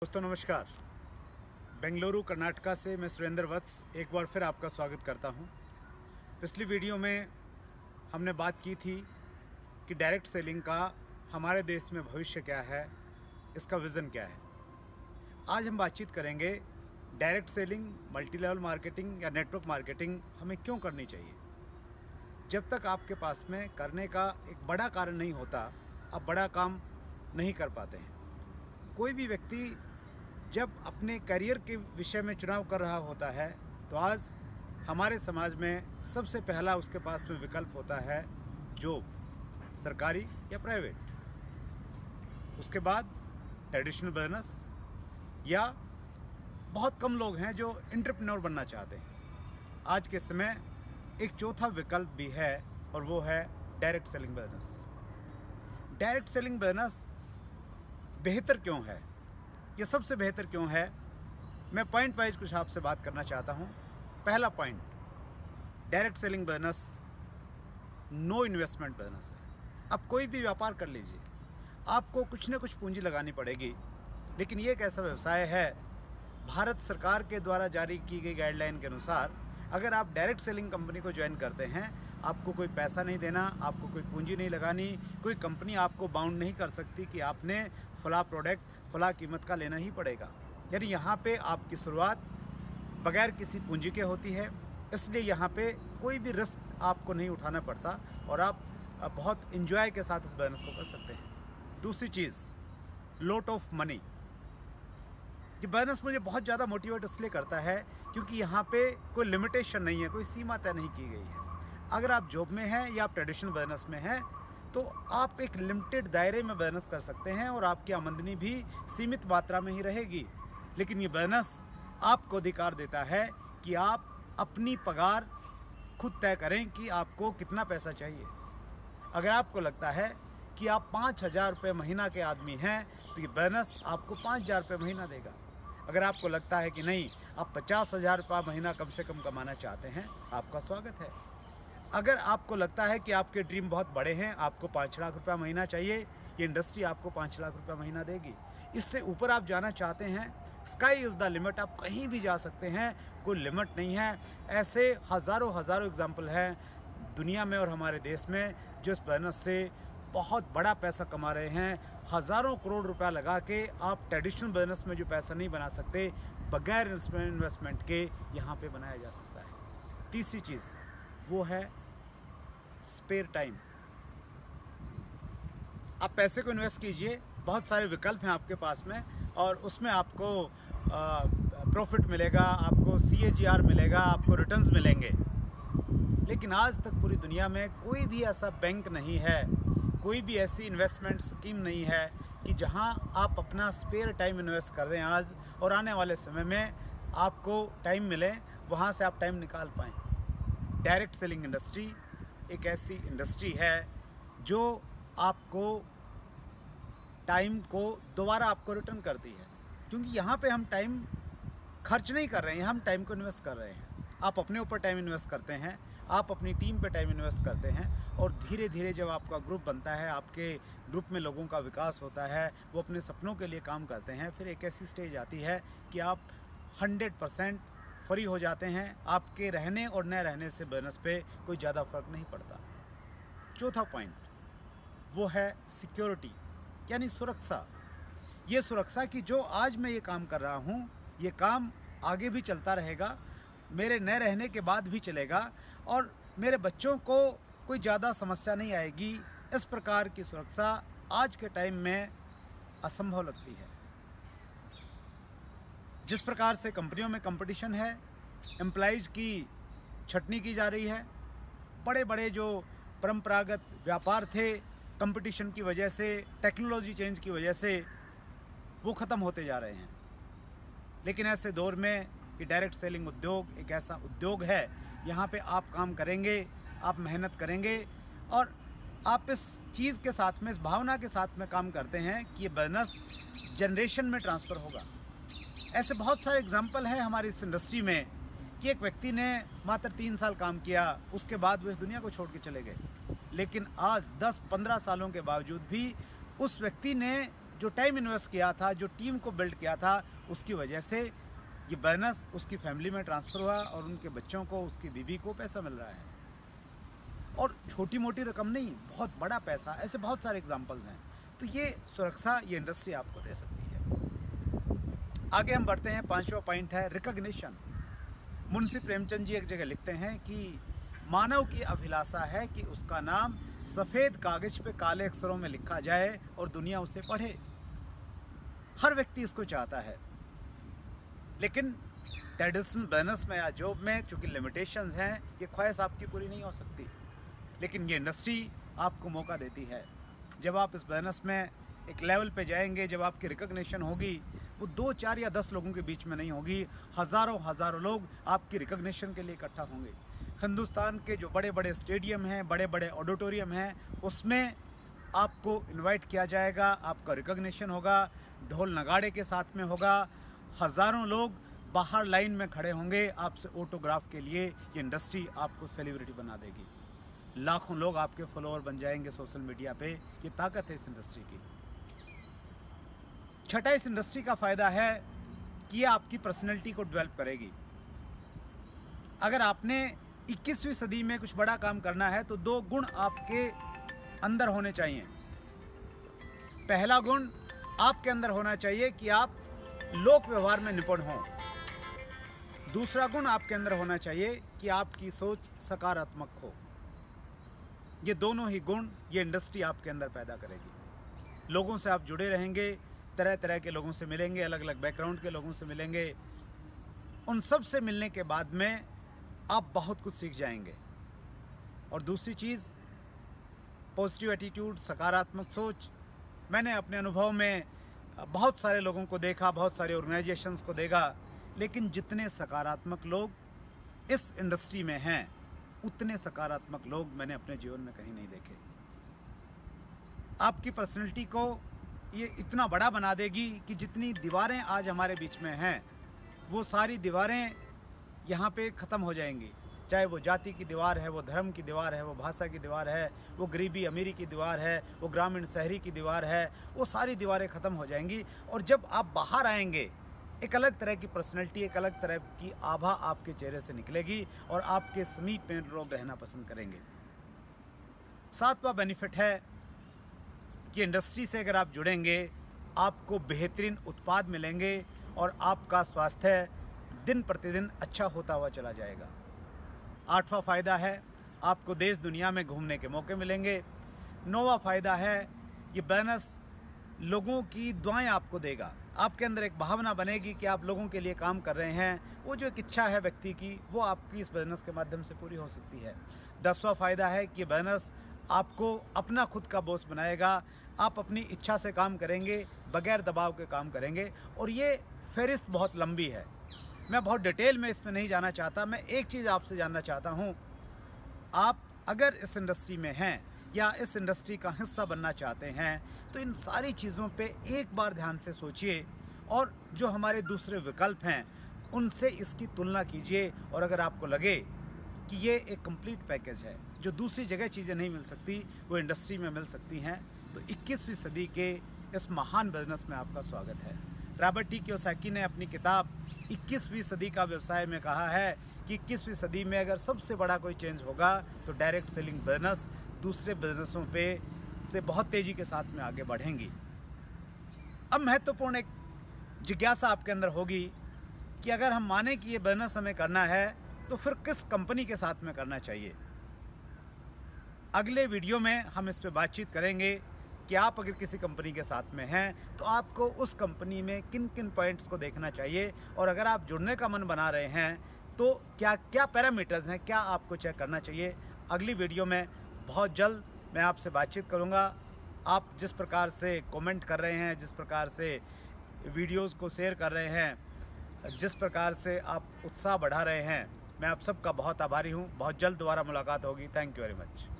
दोस्तों नमस्कार। बेंगलुरु कर्नाटका से मैं सुरेंद्र वत्स एक बार फिर आपका स्वागत करता हूं। पिछली वीडियो में हमने बात की थी कि डायरेक्ट सेलिंग का हमारे देश में भविष्य क्या है, इसका विज़न क्या है। आज हम बातचीत करेंगे direct selling, multi level marketing या नेटवर्क मार्केटिंग हमें क्यों करनी चाहिए। जब तक आपके पास में करने का एक बड़ा कारण नहीं होता, आप बड़ा काम नहीं कर पाते हैं। कोई भी व्यक्ति जब अपने करियर के विषय में चुनाव कर रहा होता है तो आज हमारे समाज में सबसे पहला उसके पास में विकल्प होता है जॉब, सरकारी या प्राइवेट। उसके बाद ट्रेडिशनल बिजनेस, या बहुत कम लोग हैं जो एंटरप्रेन्योर बनना चाहते हैं। आज के समय एक चौथा विकल्प भी है और वो है direct selling business. Direct selling business बेहतर क्यों है, ये सबसे बेहतर क्यों है, मैं पॉइंट वाइज कुछ आपसे बात करना चाहता हूँ। पहला point, direct selling business no investment business है। अब कोई भी व्यापार कर लीजिए, आपको कुछ न कुछ पूंजी लगानी पड़ेगी, लेकिन ये एक ऐसा व्यवसाय है, भारत सरकार के द्वारा जारी की गई गाइडलाइन के अनुसार अगर आप डायरेक्ट सेलिंग कंपनी को ज्वाइन करते हैं, आपको कोई पैसा नहीं देना, आपको कोई पूंजी नहीं लगानी, कोई कंपनी आपको बाउंड नहीं कर सकती कि आपने फला प्रोडक्ट फला कीमत का लेना ही पड़ेगा। यानी यहाँ पे आपकी शुरुआत बगैर किसी पूंजी के होती है, इसलिए यहाँ पे कोई भी रिस्क आपको नहीं उठाना पड़ता और आप बहुत इंजॉय के साथ इस बिजनेस को कर सकते हैं। दूसरी चीज़, लॉट ऑफ मनी। ये बिजनेस मुझे बहुत ज़्यादा मोटिवेट इसलिए करता है क्योंकि यहाँ पे कोई लिमिटेशन नहीं है, कोई सीमा तय नहीं की गई है। अगर आप जॉब में हैं या आप ट्रेडिशनल बिजनेस में हैं तो आप एक लिमिटेड दायरे में बिजनेस कर सकते हैं और आपकी आमदनी भी सीमित मात्रा में ही रहेगी। लेकिन ये बिजनेस आपको अधिकार देता है कि आप अपनी पगार खुद तय करें कि आपको कितना पैसा चाहिए। अगर आपको लगता है कि आप 5,000 रुपये महीना के आदमी हैं तो ये बिजनेस आपको 5,000 रुपये महीना देगा। अगर आपको लगता है कि नहीं, आप 50,000 रुपये महीना कम से कम कमाना चाहते हैं, आपका स्वागत है। अगर आपको लगता है कि आपके ड्रीम बहुत बड़े हैं, आपको 5 लाख रुपया महीना चाहिए, ये इंडस्ट्री आपको 5 लाख रुपया महीना देगी। इससे ऊपर आप जाना चाहते हैं, स्काई इज़ द लिमिट, आप कहीं भी जा सकते हैं, कोई लिमिट नहीं है। ऐसे हज़ारों एग्जाम्पल हैं दुनिया में और हमारे देश में जो इस बिजनेस से बहुत बड़ा पैसा कमा रहे हैं। हज़ारों करोड़ रुपया लगा के आप ट्रेडिशनल बिजनेस में जो पैसा नहीं बना सकते, बगैर इन्वेस्टमेंट के यहाँ पे बनाया जा सकता है। तीसरी चीज़ वो है स्पेयर टाइम। आप पैसे को इन्वेस्ट कीजिए, बहुत सारे विकल्प हैं आपके पास में और उसमें आपको प्रॉफिट मिलेगा, आपको CAGR मिलेगा, आपको रिटर्न्स मिलेंगे। लेकिन आज तक पूरी दुनिया में कोई भी ऐसा बैंक नहीं है, कोई भी ऐसी इन्वेस्टमेंट स्कीम नहीं है कि जहां आप अपना स्पेयर टाइम इन्वेस्ट कर दें आज और आने वाले समय में आपको टाइम मिले, वहां से आप टाइम निकाल पाएँ। डायरेक्ट सेलिंग इंडस्ट्री एक ऐसी इंडस्ट्री है जो आपको टाइम को दोबारा आपको रिटर्न करती है, क्योंकि यहाँ पे हम टाइम खर्च नहीं कर रहे हैं, हम टाइम को इन्वेस्ट कर रहे हैं। आप अपने ऊपर टाइम इन्वेस्ट करते हैं, आप अपनी टीम पे टाइम इन्वेस्ट करते हैं और धीरे धीरे जब आपका ग्रुप बनता है, आपके ग्रुप में लोगों का विकास होता है, वो अपने सपनों के लिए काम करते हैं, फिर एक ऐसी स्टेज आती है कि आप 100% फ्री हो जाते हैं। आपके रहने और न रहने से बिजनेस पे कोई ज़्यादा फर्क नहीं पड़ता। चौथा पॉइंट वो है सिक्योरिटी, यानी सुरक्षा। ये सुरक्षा कि जो आज मैं ये काम कर रहा हूँ, ये काम आगे भी चलता रहेगा, मेरे न रहने के बाद भी चलेगा और मेरे बच्चों को कोई ज़्यादा समस्या नहीं आएगी। इस प्रकार की सुरक्षा आज के टाइम में असंभव लगती है। जिस प्रकार से कंपनियों में कंपटीशन है, एम्प्लॉइज़ की छटनी की जा रही है, बड़े बड़े जो परंपरागत व्यापार थे, कंपटीशन की वजह से, टेक्नोलॉजी चेंज की वजह से वो ख़त्म होते जा रहे हैं। लेकिन ऐसे दौर में ये डायरेक्ट सेलिंग उद्योग एक ऐसा उद्योग है, यहाँ पे आप काम करेंगे, आप मेहनत करेंगे और आप इस चीज़ के साथ में, इस भावना के साथ में काम करते हैं कि ये बिजनेस जनरेशन में ट्रांसफ़र होगा। ऐसे बहुत सारे एग्जाम्पल हैं हमारी इस इंडस्ट्री में कि एक व्यक्ति ने मात्र 3 साल काम किया, उसके बाद वो इस दुनिया को छोड़ के चले गए। लेकिन आज 10-15 सालों के बावजूद भी उस व्यक्ति ने जो टाइम इन्वेस्ट किया था, जो टीम को बिल्ड किया था, उसकी वजह से ये बोनस उसकी फैमिली में ट्रांसफ़र हुआ और उनके बच्चों को, उसकी बीवी को पैसा मिल रहा है। और छोटी मोटी रकम नहीं, बहुत बड़ा पैसा। ऐसे बहुत सारे एग्जांपल्स हैं। तो ये सुरक्षा ये इंडस्ट्री आपको दे सकती है। आगे हम बढ़ते हैं। 5वां पॉइंट है रिकॉग्निशन। मुंशी प्रेमचंद जी एक जगह लिखते हैं कि मानव की अभिलाषा है कि उसका नाम सफ़ेद कागज पे काले अक्षरों में लिखा जाए और दुनिया उसे पढ़े। हर व्यक्ति इसको चाहता है, लेकिन ट्रेडिशनल बिजनेस में या जॉब में चूँकि लिमिटेशंस हैं, ये ख्वाहिश आपकी पूरी नहीं हो सकती। लेकिन ये इंडस्ट्री आपको मौका देती है। जब आप इस बिजनेस में एक लेवल पे जाएंगे, जब आपकी रिकॉग्निशन होगी, वो 2, 4 या 10 लोगों के बीच में नहीं होगी, हज़ारों लोग आपकी रिकॉग्निशन के लिए इकट्ठा होंगे। हिंदुस्तान के जो बड़े बड़े स्टेडियम हैं, बड़े बड़े ऑडिटोरियम हैं, उसमें आपको इनवाइट किया जाएगा, आपका रिकॉग्निशन होगा, ढोल नगाड़े के साथ में होगा, हज़ारों लोग बाहर लाइन में खड़े होंगे आपसे ऑटोग्राफ के लिए। ये इंडस्ट्री आपको सेलिब्रिटी बना देगी। लाखों लोग आपके फॉलोअर बन जाएंगे सोशल मीडिया पे। ये ताकत है इस इंडस्ट्री की। छठा इस इंडस्ट्री का फ़ायदा है कि ये आपकी पर्सनैलिटी को डेवलप करेगी। अगर आपने 21वीं सदी में कुछ बड़ा काम करना है तो 2 गुण आपके अंदर होने चाहिए। पहला गुण आपके अंदर होना चाहिए कि आप लोक व्यवहार में निपुण हों। दूसरा गुण आपके अंदर होना चाहिए कि आपकी सोच सकारात्मक हो। ये दोनों ही गुण ये इंडस्ट्री आपके अंदर पैदा करेगी। लोगों से आप जुड़े रहेंगे, तरह तरह के लोगों से मिलेंगे, अलग अलग बैकग्राउंड के लोगों से मिलेंगे। उन सब से मिलने के बाद में आप बहुत कुछ सीख जाएंगे। और दूसरी चीज़ पॉजिटिव एटीट्यूड, सकारात्मक सोच। मैंने अपने अनुभव में बहुत सारे लोगों को देखा, बहुत सारे ऑर्गेनाइजेशंस को देखा, लेकिन जितने सकारात्मक लोग इस इंडस्ट्री में हैं, उतने सकारात्मक लोग मैंने अपने जीवन में कहीं नहीं देखे। आपकी पर्सनैलिटी को ये इतना बड़ा बना देगी कि जितनी दीवारें आज हमारे बीच में हैं, वो सारी दीवारें यहाँ पे ख़त्म हो जाएंगी। चाहे वो जाति की दीवार है, वो धर्म की दीवार है, वो भाषा की दीवार है, वो गरीबी अमीरी की दीवार है, वो ग्रामीण शहरी की दीवार है, वो सारी दीवारें ख़त्म हो जाएंगी। और जब आप बाहर आएंगे, एक अलग तरह की पर्सनैलिटी, एक अलग तरह की आभा आपके चेहरे से निकलेगी और आपके समीप में लोग रहना पसंद करेंगे। 7वां बेनिफिट है कि इंडस्ट्री से अगर आप जुड़ेंगे, आपको बेहतरीन उत्पाद मिलेंगे और आपका स्वास्थ्य दिन प्रतिदिन अच्छा होता हुआ चला जाएगा। 8वां फ़ायदा है आपको देश दुनिया में घूमने के मौके मिलेंगे। 9वां फ़ायदा है ये बिजनेस लोगों की दुआएं आपको देगा। आपके अंदर एक भावना बनेगी कि आप लोगों के लिए काम कर रहे हैं। वो जो एक इच्छा है व्यक्ति की, वो आपकी इस बिजनेस के माध्यम से पूरी हो सकती है। 10वां फ़ायदा है कि बिजनेस आपको अपना खुद का बॉस बनाएगा। आप अपनी इच्छा से काम करेंगे, बगैर दबाव के काम करेंगे। और ये फहरिस्त बहुत लंबी है, मैं बहुत डिटेल में इसमें नहीं जाना चाहता। मैं एक चीज़ आपसे जानना चाहता हूँ, आप अगर इस इंडस्ट्री में हैं या इस इंडस्ट्री का हिस्सा बनना चाहते हैं, तो इन सारी चीज़ों पे एक बार ध्यान से सोचिए और जो हमारे दूसरे विकल्प हैं उनसे इसकी तुलना कीजिए। और अगर आपको लगे कि ये एक कंप्लीट पैकेज है, जो दूसरी जगह चीज़ें नहीं मिल सकती, वो इंडस्ट्री में मिल सकती हैं, तो 21वीं सदी के इस महान बिजनेस में आपका स्वागत है। रॉबर्ट टी कियोसाकी ने अपनी किताब 21वीं सदी का व्यवसाय में कहा है कि 21वीं सदी में अगर सबसे बड़ा कोई चेंज होगा तो डायरेक्ट सेलिंग बिजनेस दूसरे बिजनेसों पे से बहुत तेज़ी के साथ में आगे बढ़ेंगी। अब महत्वपूर्ण एक जिज्ञासा आपके अंदर होगी कि अगर हम माने कि ये बिजनेस हमें करना है तो फिर किस कंपनी के साथ में करना चाहिए। अगले वीडियो में हम इस पे बातचीत करेंगे कि आप अगर किसी कंपनी के साथ में हैं तो आपको उस कंपनी में किन किन पॉइंट्स को देखना चाहिए, और अगर आप जुड़ने का मन बना रहे हैं तो क्या क्या पैरामीटर्स हैं, क्या आपको चेक करना चाहिए। अगली वीडियो में बहुत जल्द मैं आपसे बातचीत करूंगा। आप जिस प्रकार से कमेंट कर रहे हैं, जिस प्रकार से वीडियोस को शेयर कर रहे हैं, जिस प्रकार से आप उत्साह बढ़ा रहे हैं, मैं आप सबका बहुत आभारी हूं। बहुत जल्द दोबारा मुलाकात होगी। Thank you very much.